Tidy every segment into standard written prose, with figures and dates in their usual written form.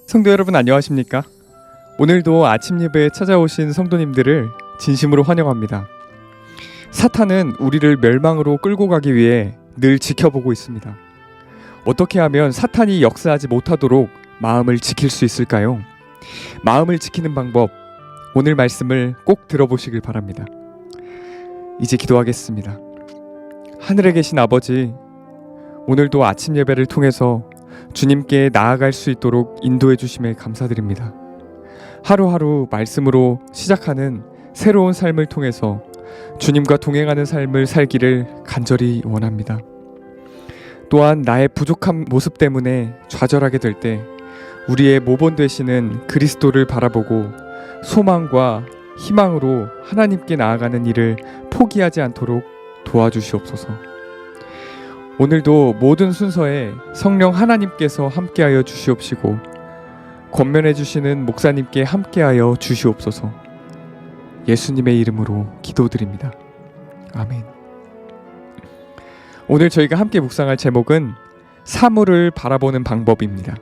성도 여러분 안녕하십니까? 오늘도 아침 예배에 찾아오신 성도님들을 진심으로 환영합니다. 사탄은 우리를 멸망으로 끌고 가기 위해 늘 지켜보고 있습니다. 어떻게 하면 사탄이 역사하지 못하도록 마음을 지킬 수 있을까요? 마음을 지키는 방법, 오늘 말씀을 꼭 들어보시길 바랍니다. 이제 기도하겠습니다. 하늘에 계신 아버지, 오늘도 아침 예배를 통해서 주님께 나아갈 수 있도록 인도해 주심에 감사드립니다. 하루하루 말씀으로 시작하는 새로운 삶을 통해서 주님과 동행하는 삶을 살기를 간절히 원합니다. 또한 나의 부족한 모습 때문에 좌절하게 될 때 우리의 모본 되시는 그리스도를 바라보고 소망과 희망으로 하나님께 나아가는 일을 포기하지 않도록 도와주시옵소서. 오늘도 모든 순서에 성령 하나님께서 함께하여 주시옵시고 권면해 주시는 목사님께 함께하여 주시옵소서. 예수님의 이름으로 기도드립니다. 아멘. 오늘 저희가 함께 묵상할 제목은 사물을 바라보는 방법입니다.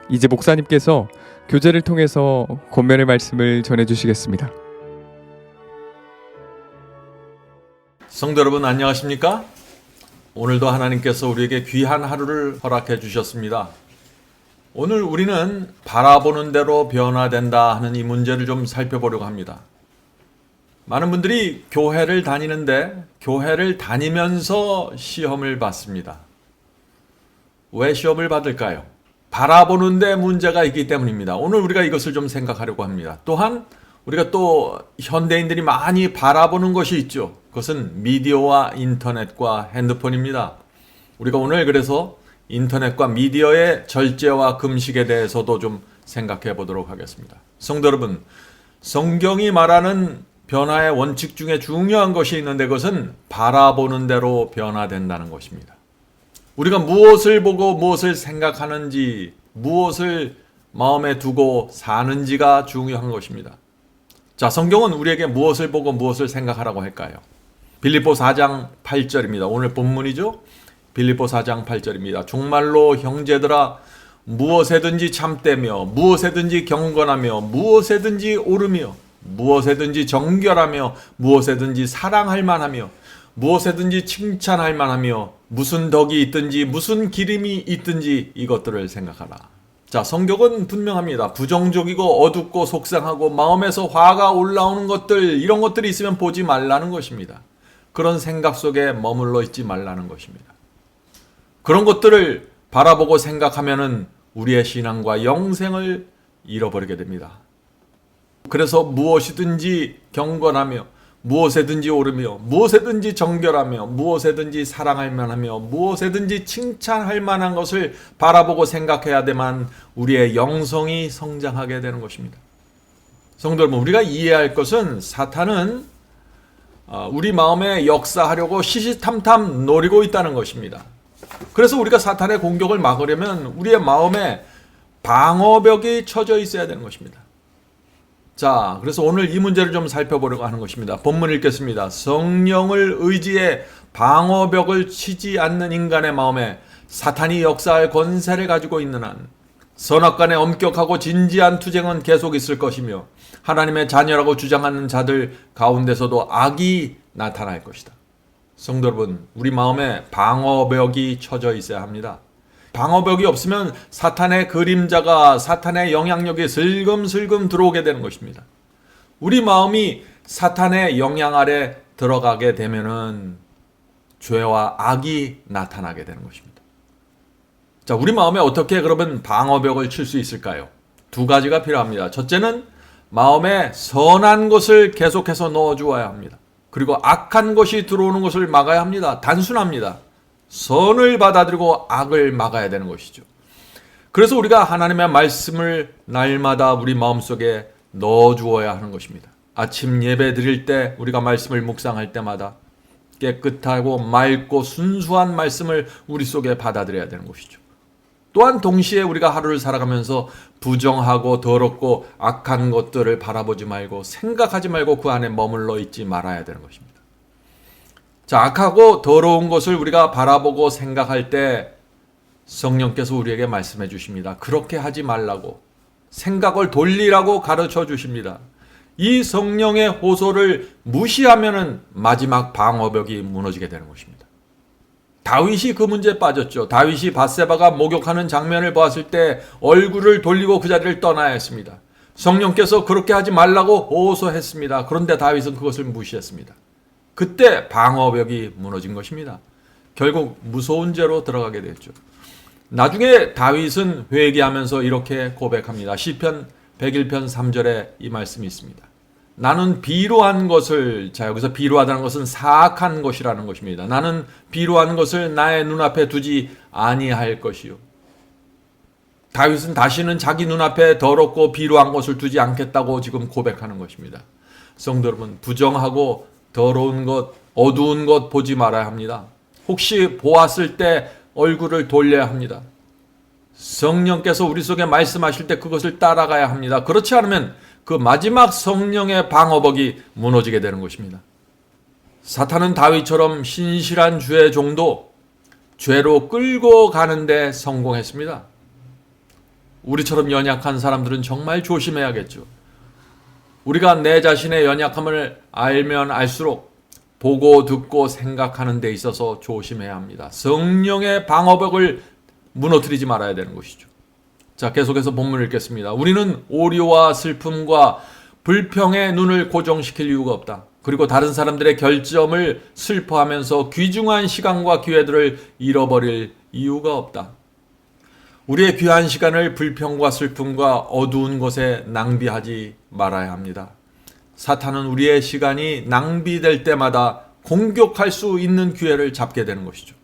이제 목사님께서 교제를 통해서 권면의 말씀을 전해주시겠습니다. 성도 여러분 안녕하십니까? 오늘도 하나님께서 우리에게 귀한 하루를 허락해 주셨습니다. 오늘 우리는 바라보는 대로 변화된다 하는 이 문제를 좀 살펴보려고 합니다. 많은 분들이 교회를 다니는데 교회를 다니면서 시험을 받습니다. 왜 시험을 받을까요? 바라보는 데 문제가 있기 때문입니다. 오늘 우리가 이것을 좀 생각하려고 합니다. 또한 우리가 또 현대인들이 많이 바라보는 것이 있죠. 그것은 미디어와 인터넷과 핸드폰입니다. 우리가 오늘 그래서 인터넷과 미디어의 절제와 금식에 대해서도 좀 생각해 보도록 하겠습니다. 성도 여러분, 성경이 말하는 변화의 원칙 중에 중요한 것이 있는데 그것은 바라보는 대로 변화된다는 것입니다. 우리가 무엇을 보고 무엇을 생각하는지, 무엇을 마음에 두고 사는지가 중요한 것입니다. 자, 성경은 우리에게 무엇을 보고 무엇을 생각하라고 할까요? 빌립보 4장 8절입니다. 오늘 본문이죠. 빌립보 4장 8절입니다. 정말로 형제들아 무엇에든지 참되며 무엇에든지 경건하며 무엇에든지 오르며 무엇에든지 정결하며 무엇에든지 사랑할 만하며 무엇에든지 칭찬할 만하며 무슨 덕이 있든지 무슨 기림이 있든지 이것들을 생각하라. 자, 성경은 분명합니다. 부정적이고 어둡고 속상하고 마음에서 화가 올라오는 것들, 이런 것들이 있으면 보지 말라는 것입니다. 그런 생각 속에 머물러 있지 말라는 것입니다. 그런 것들을 바라보고 생각하면은 우리의 신앙과 영생을 잃어버리게 됩니다. 그래서 무엇이든지 경건하며 무엇에든지 오르며 무엇에든지 정결하며 무엇에든지 사랑할 만하며 무엇에든지 칭찬할 만한 것을 바라보고 생각해야 되만 우리의 영성이 성장하게 되는 것입니다. 성도 여러분, 우리가 이해할 것은 사탄은 우리 마음에 역사하려고 시시탐탐 노리고 있다는 것입니다. 그래서 우리가 사탄의 공격을 막으려면 우리의 마음에 방어벽이 쳐져 있어야 되는 것입니다. 자, 그래서 오늘 이 문제를 좀 살펴보려고 하는 것입니다. 본문 읽겠습니다. 성령을 의지해 방어벽을 치지 않는 인간의 마음에 사탄이 역사할 권세를 가지고 있는 한 선악간의 엄격하고 진지한 투쟁은 계속 있을 것이며 하나님의 자녀라고 주장하는 자들 가운데서도 악이 나타날 것이다. 성도 여러분, 우리 마음에 방어벽이 쳐져 있어야 합니다. 방어벽이 없으면 사탄의 그림자가, 사탄의 영향력이 슬금슬금 들어오게 되는 것입니다. 우리 마음이 사탄의 영향 아래 들어가게 되면은 죄와 악이 나타나게 되는 것입니다. 자, 우리 마음에 어떻게 그러면 방어벽을 칠 수 있을까요? 두 가지가 필요합니다. 첫째는 마음에 선한 것을 계속해서 넣어주어야 합니다. 그리고 악한 것이 들어오는 것을 막아야 합니다. 단순합니다. 선을 받아들이고 악을 막아야 되는 것이죠. 그래서 우리가 하나님의 말씀을 날마다 우리 마음속에 넣어주어야 하는 것입니다. 아침 예배 드릴 때 우리가 말씀을 묵상할 때마다 깨끗하고 맑고 순수한 말씀을 우리 속에 받아들여야 되는 것이죠. 또한 동시에 우리가 하루를 살아가면서 부정하고 더럽고 악한 것들을 바라보지 말고 생각하지 말고 그 안에 머물러 있지 말아야 되는 것입니다. 자, 악하고 더러운 것을 우리가 바라보고 생각할 때 성령께서 우리에게 말씀해 주십니다. 그렇게 하지 말라고. 생각을 돌리라고 가르쳐 주십니다. 이 성령의 호소를 무시하면은 마지막 방어벽이 무너지게 되는 것입니다. 다윗이 그 문제에 빠졌죠. 다윗이 밧세바가 목욕하는 장면을 보았을 때 얼굴을 돌리고 그 자리를 떠나야 했습니다. 성령께서 그렇게 하지 말라고 호소했습니다. 그런데 다윗은 그것을 무시했습니다. 그때 방어벽이 무너진 것입니다. 결국 무서운 죄로 들어가게 됐죠. 나중에 다윗은 회개하면서 이렇게 고백합니다. 시편 101편 3절에 이 말씀이 있습니다. 나는 비루한 것을, 자 여기서 비루하다는 것은 사악한 것이라는 것입니다. 나는 비루한 것을 나의 눈앞에 두지 아니할 것이요. 다윗은 다시는 자기 눈앞에 더럽고 비루한 것을 두지 않겠다고 지금 고백하는 것입니다. 성도 여러분, 부정하고 더러운 것, 어두운 것 보지 말아야 합니다. 혹시 보았을 때 얼굴을 돌려야 합니다. 성령께서 우리 속에 말씀하실 때 그것을 따라가야 합니다. 그렇지 않으면 그 마지막 성령의 방어벽이 무너지게 되는 것입니다. 사탄은 다윗처럼 신실한 주의 종도 죄로 끌고 가는데 성공했습니다. 우리처럼 연약한 사람들은 정말 조심해야겠죠. 우리가 내 자신의 연약함을 알면 알수록 보고 듣고 생각하는 데 있어서 조심해야 합니다. 성령의 방어벽을 무너뜨리지 말아야 되는 것이죠. 자, 계속해서 본문을 읽겠습니다. 우리는 오류와 슬픔과 불평의 눈을 고정시킬 이유가 없다. 그리고 다른 사람들의 결점을 슬퍼하면서 귀중한 시간과 기회들을 잃어버릴 이유가 없다. 우리의 귀한 시간을 불평과 슬픔과 어두운 것에 낭비하지 말아야 합니다. 사탄은 우리의 시간이 낭비될 때마다 공격할 수 있는 기회를 잡게 되는 것이죠.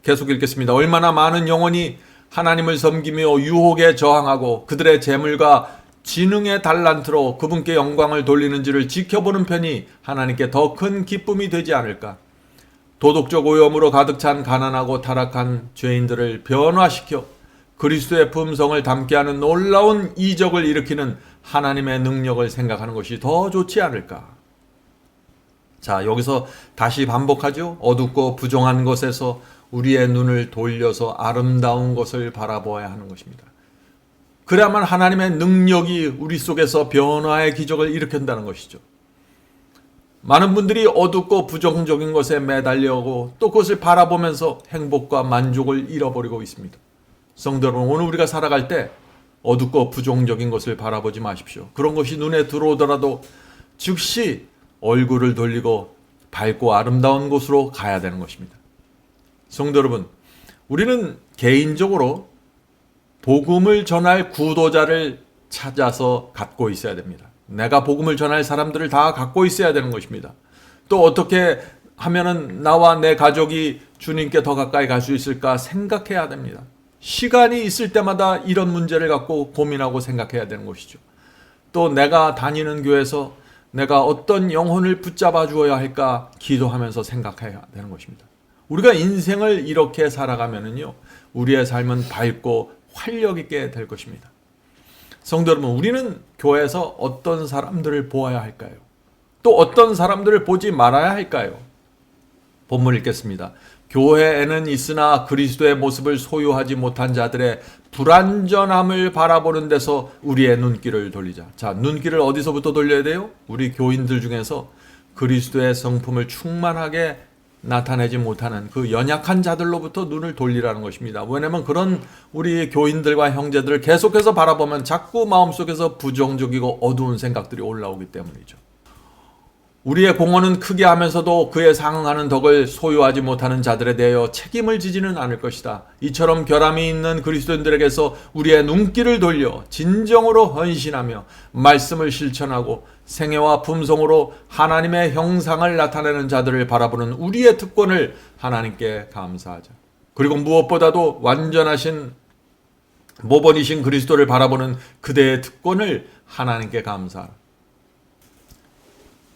계속 읽겠습니다. 얼마나 많은 영혼이 하나님을 섬기며 유혹에 저항하고 그들의 재물과 지능의 달란트로 그분께 영광을 돌리는지를 지켜보는 편이 하나님께 더 큰 기쁨이 되지 않을까. 도덕적 오염으로 가득 찬 가난하고 타락한 죄인들을 변화시켜 그리스도의 품성을 담게 하는 놀라운 이적을 일으키는 하나님의 능력을 생각하는 것이 더 좋지 않을까. 자, 여기서 다시 반복하죠. 어둡고 부정한 것에서 우리의 눈을 돌려서 아름다운 것을 바라보아야 하는 것입니다. 그래야만 하나님의 능력이 우리 속에서 변화의 기적을 일으킨다는 것이죠. 많은 분들이 어둡고 부정적인 것에 매달려고 또 그것을 바라보면서 행복과 만족을 잃어버리고 있습니다. 성도 여러분, 오늘 우리가 살아갈 때 어둡고 부정적인 것을 바라보지 마십시오. 그런 것이 눈에 들어오더라도 즉시 얼굴을 돌리고 밝고 아름다운 곳으로 가야 되는 것입니다. 성도 여러분, 우리는 개인적으로 복음을 전할 구도자를 찾아서 갖고 있어야 됩니다. 내가 복음을 전할 사람들을 다 갖고 있어야 되는 것입니다. 또 어떻게 하면은 나와 내 가족이 주님께 더 가까이 갈 수 있을까 생각해야 됩니다. 시간이 있을 때마다 이런 문제를 갖고 고민하고 생각해야 되는 것이죠. 또 내가 다니는 교회에서 내가 어떤 영혼을 붙잡아 주어야 할까 기도하면서 생각해야 되는 것입니다. 우리가 인생을 이렇게 살아가면은요, 우리의 삶은 밝고 활력 있게 될 것입니다. 성도 여러분, 우리는 교회에서 어떤 사람들을 보아야 할까요? 또 어떤 사람들을 보지 말아야 할까요? 본문 읽겠습니다. 교회에는 있으나 그리스도의 모습을 소유하지 못한 자들의 불완전함을 바라보는 데서 우리의 눈길을 돌리자. 자, 눈길을 어디서부터 돌려야 돼요? 우리 교인들 중에서 그리스도의 성품을 충만하게 나타내지 못하는 그 연약한 자들로부터 눈을 돌리라는 것입니다. 왜냐하면 그런 우리 교인들과 형제들을 계속해서 바라보면 자꾸 마음속에서 부정적이고 어두운 생각들이 올라오기 때문이죠. 우리의 공헌은 크게 하면서도 그에 상응하는 덕을 소유하지 못하는 자들에 대하여 책임을 지지는 않을 것이다. 이처럼 결함이 있는 그리스도인들에게서 우리의 눈길을 돌려 진정으로 헌신하며 말씀을 실천하고 생애와 품성으로 하나님의 형상을 나타내는 자들을 바라보는 우리의 특권을 하나님께 감사하자. 그리고 무엇보다도 완전하신 모범이신 그리스도를 바라보는 그대의 특권을 하나님께 감사하라.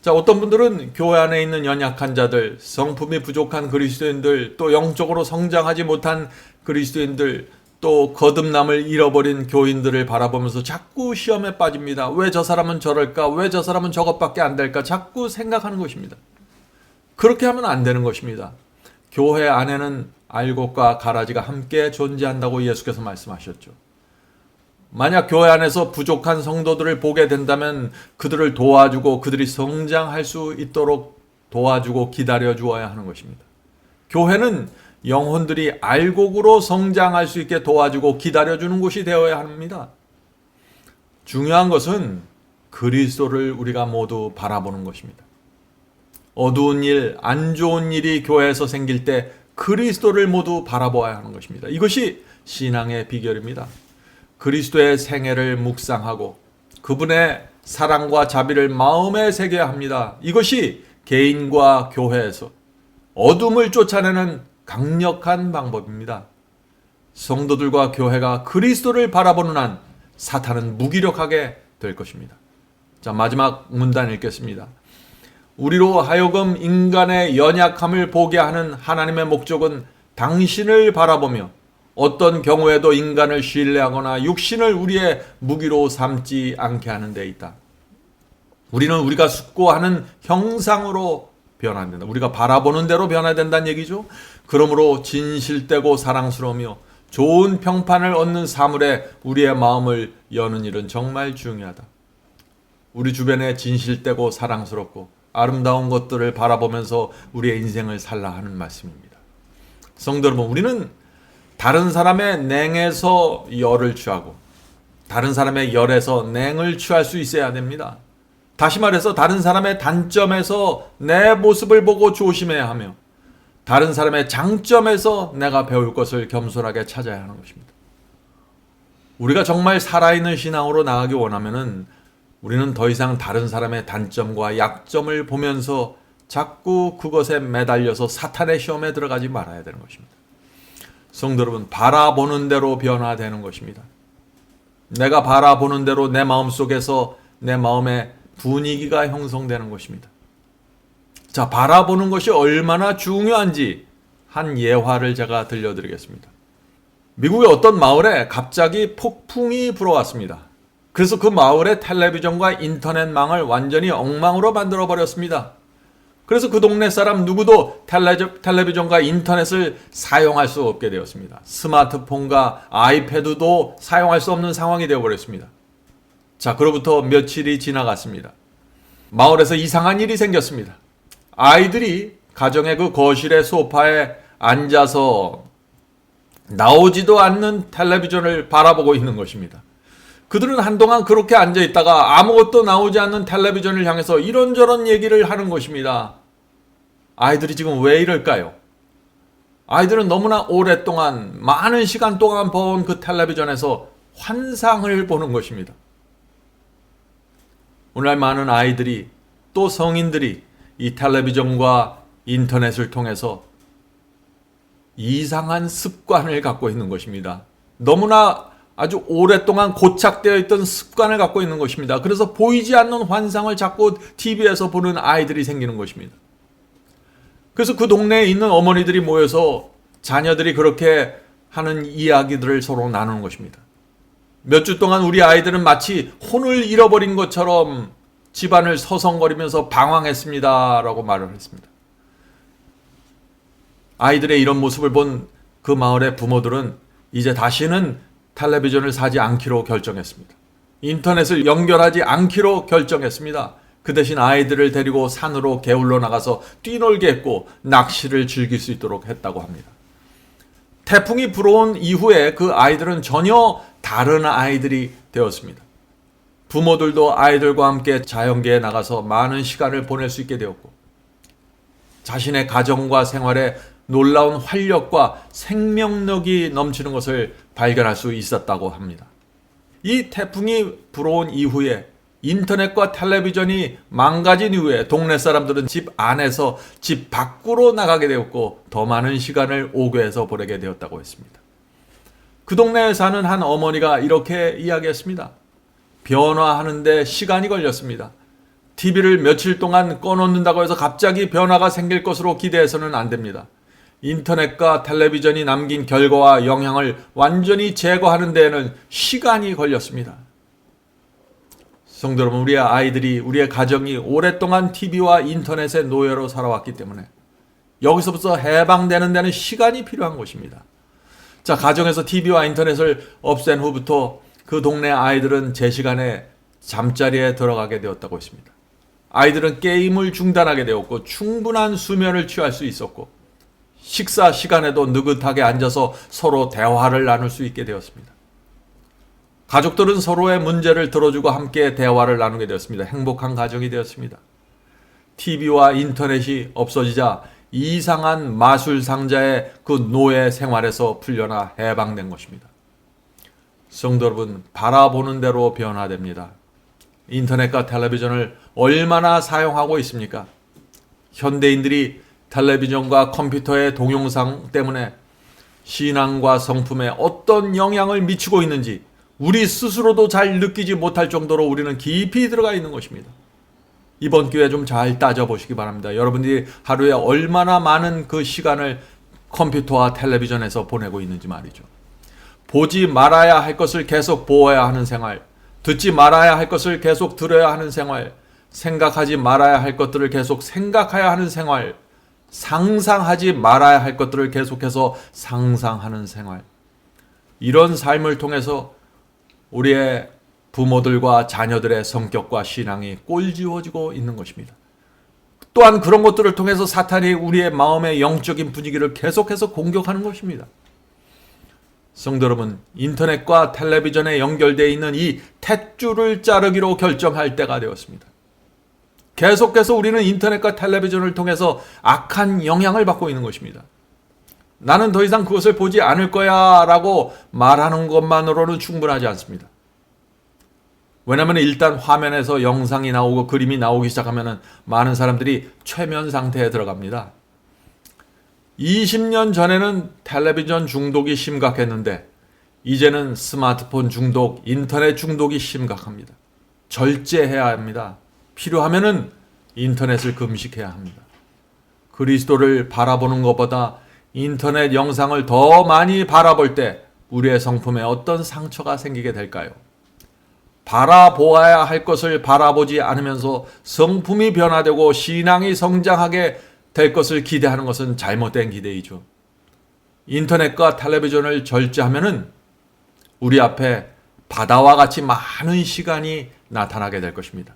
자, 어떤 분들은 교회 안에 있는 연약한 자들, 성품이 부족한 그리스도인들, 또 영적으로 성장하지 못한 그리스도인들, 또 거듭남을 잃어버린 교인들을 바라보면서 자꾸 시험에 빠집니다. 왜 저 사람은 저럴까? 왜 저 사람은 저것밖에 안 될까? 자꾸 생각하는 것입니다. 그렇게 하면 안 되는 것입니다. 교회 안에는 알곡과 가라지가 함께 존재한다고 예수께서 말씀하셨죠. 만약 교회 안에서 부족한 성도들을 보게 된다면 그들을 도와주고 그들이 성장할 수 있도록 도와주고 기다려 주어야 하는 것입니다. 교회는 영혼들이 알곡으로 성장할 수 있게 도와주고 기다려 주는 곳이 되어야 합니다. 중요한 것은 그리스도를 우리가 모두 바라보는 것입니다. 어두운 일, 안 좋은 일이 교회에서 생길 때 그리스도를 모두 바라보아야 하는 것입니다. 이것이 신앙의 비결입니다. 그리스도의 생애를 묵상하고 그분의 사랑과 자비를 마음에 새겨야 합니다. 이것이 개인과 교회에서 어둠을 쫓아내는 강력한 방법입니다. 성도들과 교회가 그리스도를 바라보는 한 사탄은 무기력하게 될 것입니다. 자, 마지막 문단 읽겠습니다. 우리로 하여금 인간의 연약함을 보게 하는 하나님의 목적은 당신을 바라보며 어떤 경우에도 인간을 신뢰하거나 육신을 우리의 무기로 삼지 않게 하는 데 있다. 우리는 우리가 숙고하는 형상으로 변화된다. 우리가 바라보는 대로 변화된다는 얘기죠. 그러므로 진실되고 사랑스러우며 좋은 평판을 얻는 사물에 우리의 마음을 여는 일은 정말 중요하다. 우리 주변에 진실되고 사랑스럽고 아름다운 것들을 바라보면서 우리의 인생을 살라 하는 말씀입니다. 성도 여러분, 우리는 다른 사람의 냉에서 열을 취하고 다른 사람의 열에서 냉을 취할 수 있어야 됩니다. 다시 말해서 다른 사람의 단점에서 내 모습을 보고 조심해야 하며 다른 사람의 장점에서 내가 배울 것을 겸손하게 찾아야 하는 것입니다. 우리가 정말 살아있는 신앙으로 나가기 원하면은 우리는 더 이상 다른 사람의 단점과 약점을 보면서 자꾸 그것에 매달려서 사탄의 시험에 들어가지 말아야 되는 것입니다. 성도 여러분, 바라보는 대로 변화되는 것입니다. 내가 바라보는 대로 내 마음속에서 내 마음의 분위기가 형성되는 것입니다. 자, 바라보는 것이 얼마나 중요한지 한 예화를 제가 들려드리겠습니다. 미국의 어떤 마을에 갑자기 폭풍이 불어왔습니다. 그래서 그 마을의 텔레비전과 인터넷망을 완전히 엉망으로 만들어 버렸습니다. 그래서 그 동네 사람 누구도 텔레비전과 인터넷을 사용할 수 없게 되었습니다. 스마트폰과 아이패드도 사용할 수 없는 상황이 되어버렸습니다. 자, 그로부터 며칠이 지나갔습니다. 마을에서 이상한 일이 생겼습니다. 아이들이 가정의 그 거실의 소파에 앉아서 나오지도 않는 텔레비전을 바라보고 있는 것입니다. 그들은 한동안 그렇게 앉아 있다가 아무것도 나오지 않는 텔레비전을 향해서 이런저런 얘기를 하는 것입니다. 아이들이 지금 왜 이럴까요? 아이들은 너무나 오랫동안 많은 시간 동안 본 그 텔레비전에서 환상을 보는 것입니다. 오늘날 많은 아이들이 또 성인들이 이 텔레비전과 인터넷을 통해서 이상한 습관을 갖고 있는 것입니다. 너무나 아주 오랫동안 고착되어 있던 습관을 갖고 있는 것입니다. 그래서 보이지 않는 환상을 자꾸 TV에서 보는 아이들이 생기는 것입니다. 그래서 그 동네에 있는 어머니들이 모여서 자녀들이 그렇게 하는 이야기들을 서로 나누는 것입니다. 몇 주 동안 우리 아이들은 마치 혼을 잃어버린 것처럼 집안을 서성거리면서 방황했습니다. 라고 말을 했습니다. 아이들의 이런 모습을 본 그 마을의 부모들은 이제 다시는 텔레비전을 사지 않기로 결정했습니다. 인터넷을 연결하지 않기로 결정했습니다. 그 대신 아이들을 데리고 산으로 게을러 나가서 뛰놀게 했고 낚시를 즐길 수 있도록 했다고 합니다. 태풍이 불어온 이후에 그 아이들은 전혀 다른 아이들이 되었습니다. 부모들도 아이들과 함께 자연계에 나가서 많은 시간을 보낼 수 있게 되었고 자신의 가정과 생활에 놀라운 활력과 생명력이 넘치는 것을 발견할 수 있었다고 합니다. 이 태풍이 불어온 이후에 인터넷과 텔레비전이 망가진 이후에 동네 사람들은 집 안에서 집 밖으로 나가게 되었고 더 많은 시간을 오교에서 보내게 되었다고 했습니다. 그 동네에 사는 한 어머니가 이렇게 이야기했습니다. 변화하는데 시간이 걸렸습니다. TV를 며칠 동안 꺼놓는다고 해서 갑자기 변화가 생길 것으로 기대해서는 안 됩니다. 인터넷과 텔레비전이 남긴 결과와 영향을 완전히 제거하는 데에는 시간이 걸렸습니다. 성도 여러분, 우리의 아이들이, 우리의 가정이 오랫동안 TV와 인터넷의 노예로 살아왔기 때문에 여기서부터 해방되는 데는 시간이 필요한 것입니다. 자, 가정에서 TV와 인터넷을 없앤 후부터 그 동네 아이들은 제 시간에 잠자리에 들어가게 되었다고 했습니다. 아이들은 게임을 중단하게 되었고 충분한 수면을 취할 수 있었고 식사 시간에도 느긋하게 앉아서 서로 대화를 나눌 수 있게 되었습니다. 가족들은 서로의 문제를 들어주고 함께 대화를 나누게 되었습니다. 행복한 가정이 되었습니다. TV와 인터넷이 없어지자 이상한 마술 상자의 그 노예 생활에서 풀려나 해방된 것입니다. 성도 여러분, 바라보는 대로 변화됩니다. 인터넷과 텔레비전을 얼마나 사용하고 있습니까? 현대인들이 텔레비전과 컴퓨터의 동영상 때문에 신앙과 성품에 어떤 영향을 미치고 있는지 우리 스스로도 잘 느끼지 못할 정도로 우리는 깊이 들어가 있는 것입니다. 이번 기회에 좀 잘 따져보시기 바랍니다. 여러분들이 하루에 얼마나 많은 그 시간을 컴퓨터와 텔레비전에서 보내고 있는지 말이죠. 보지 말아야 할 것을 계속 보아야 하는 생활, 듣지 말아야 할 것을 계속 들어야 하는 생활, 생각하지 말아야 할 것들을 계속 생각해야 하는 생활, 상상하지 말아야 할 것들을 계속해서 상상하는 생활. 이런 삶을 통해서 우리의 부모들과 자녀들의 성격과 신앙이 꼴지워지고 있는 것입니다. 또한 그런 것들을 통해서 사탄이 우리의 마음의 영적인 분위기를 계속해서 공격하는 것입니다. 성도 여러분, 인터넷과 텔레비전에 연결되어 있는 이 탯줄을 자르기로 결정할 때가 되었습니다. 계속해서 우리는 인터넷과 텔레비전을 통해서 악한 영향을 받고 있는 것입니다. 나는 더 이상 그것을 보지 않을 거야 라고 말하는 것만으로는 충분하지 않습니다. 왜냐하면 일단 화면에서 영상이 나오고 그림이 나오기 시작하면 많은 사람들이 최면 상태에 들어갑니다. 20년 전에는 텔레비전 중독이 심각했는데 이제는 스마트폰 중독, 인터넷 중독이 심각합니다. 절제해야 합니다. 필요하면은 인터넷을 금식해야 합니다. 그리스도를 바라보는 것보다 인터넷 영상을 더 많이 바라볼 때 우리의 성품에 어떤 상처가 생기게 될까요? 바라보아야 할 것을 바라보지 않으면서 성품이 변화되고 신앙이 성장하게 될 것을 기대하는 것은 잘못된 기대이죠. 인터넷과 텔레비전을 절제하면은 우리 앞에 바다와 같이 많은 시간이 나타나게 될 것입니다.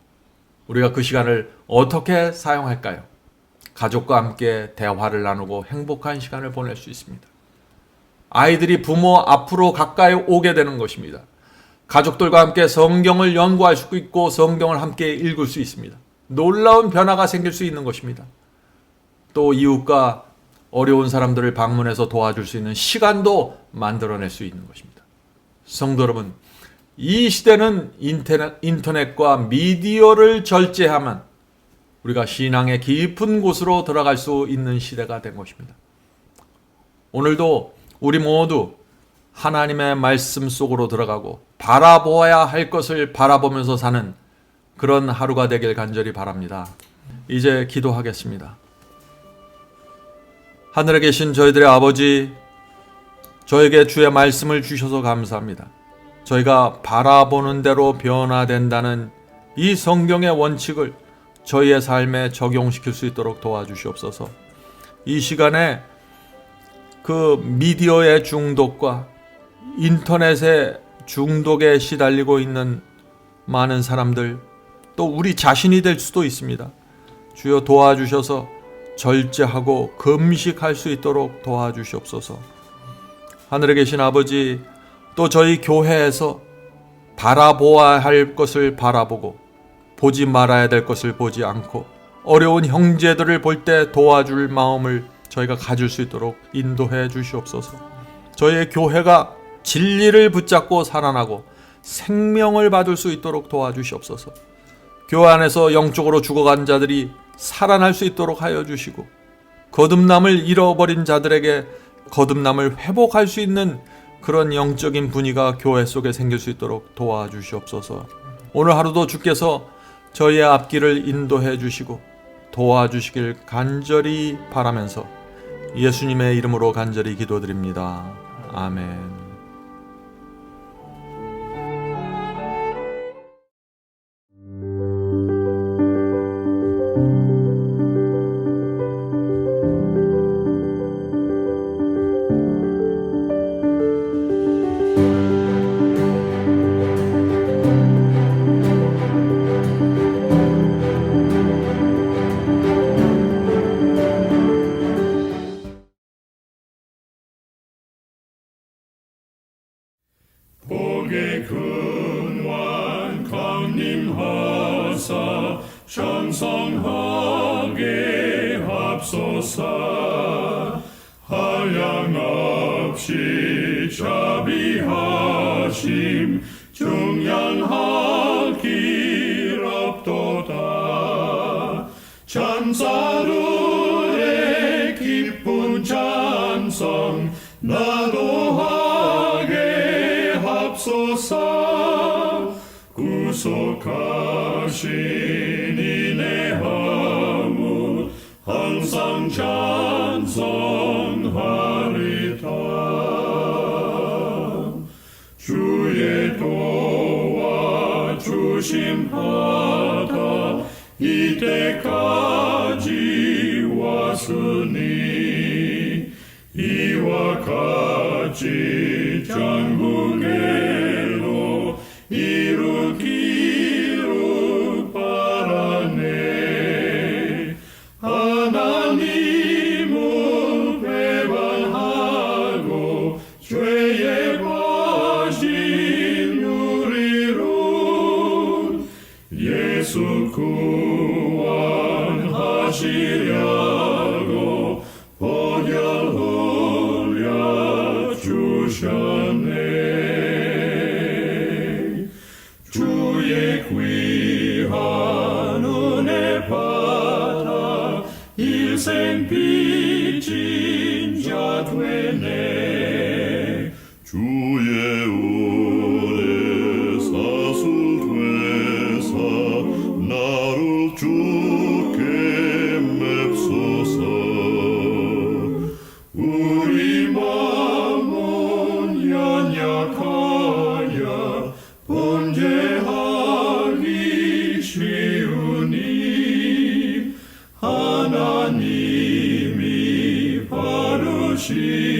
우리가 그 시간을 어떻게 사용할까요? 가족과 함께 대화를 나누고 행복한 시간을 보낼 수 있습니다. 아이들이 부모 앞으로 가까이 오게 되는 것입니다. 가족들과 함께 성경을 연구할 수 있고 성경을 함께 읽을 수 있습니다. 놀라운 변화가 생길 수 있는 것입니다. 또 이웃과 어려운 사람들을 방문해서 도와줄 수 있는 시간도 만들어낼 수 있는 것입니다. 성도 여러분, 이 시대는 인터넷과 미디어를 절제하면 우리가 신앙의 깊은 곳으로 들어갈 수 있는 시대가 된 것입니다. 오늘도 우리 모두 하나님의 말씀 속으로 들어가고 바라보아야 할 것을 바라보면서 사는 그런 하루가 되길 간절히 바랍니다. 이제 기도하겠습니다. 하늘에 계신 저희들의 아버지, 저에게 주의 말씀을 주셔서 감사합니다. 저희가 바라보는 대로 변화된다는 이 성경의 원칙을 저희의 삶에 적용시킬 수 있도록 도와주시옵소서. 이 시간에 그 미디어의 중독과 인터넷의 중독에 시달리고 있는 많은 사람들, 또 우리 자신이 될 수도 있습니다. 주여 도와주셔서 절제하고 금식할 수 있도록 도와주시옵소서. 하늘에 계신 아버지, 또 저희 교회에서 바라보아야 할 것을 바라보고 보지 말아야 될 것을 보지 않고 어려운 형제들을 볼 때 도와줄 마음을 저희가 가질 수 있도록 인도해 주시옵소서. 저희의 교회가 진리를 붙잡고 살아나고 생명을 받을 수 있도록 도와주시옵소서. 교회 안에서 영적으로 죽어간 자들이 살아날 수 있도록 하여 주시고 거듭남을 잃어버린 자들에게 거듭남을 회복할 수 있는 그런 영적인 분위기가 교회 속에 생길 수 있도록 도와주시옵소서. 오늘 하루도 주께서 저희의 앞길을 인도해 주시고 도와주시길 간절히 바라면서 예수님의 이름으로 간절히 기도드립니다. 아멘. 장성하게 합소서. 한량없이 자비하심 중량하길 없도다. 찬사들의 기쁜 찬송 나도 하게 합소서. 구속하신 이내 하무 항상 찬송하리다. 주의 도와주심 받아 이때까지 왔으니 이와 같이 전국에로 이루기를 바라네. 하나님을 배반하고 죄에 빠진 우리를 예수 구원하시려고 보혈 흘려 주셨네. 주의 귀한 은혜 받아 일생 빚진 자 되네. 주의 은혜 사슬되사 나를 주께 맵소서. 우리 마음은 연약하여 범죄하기 쉬우니 하나님이 바르시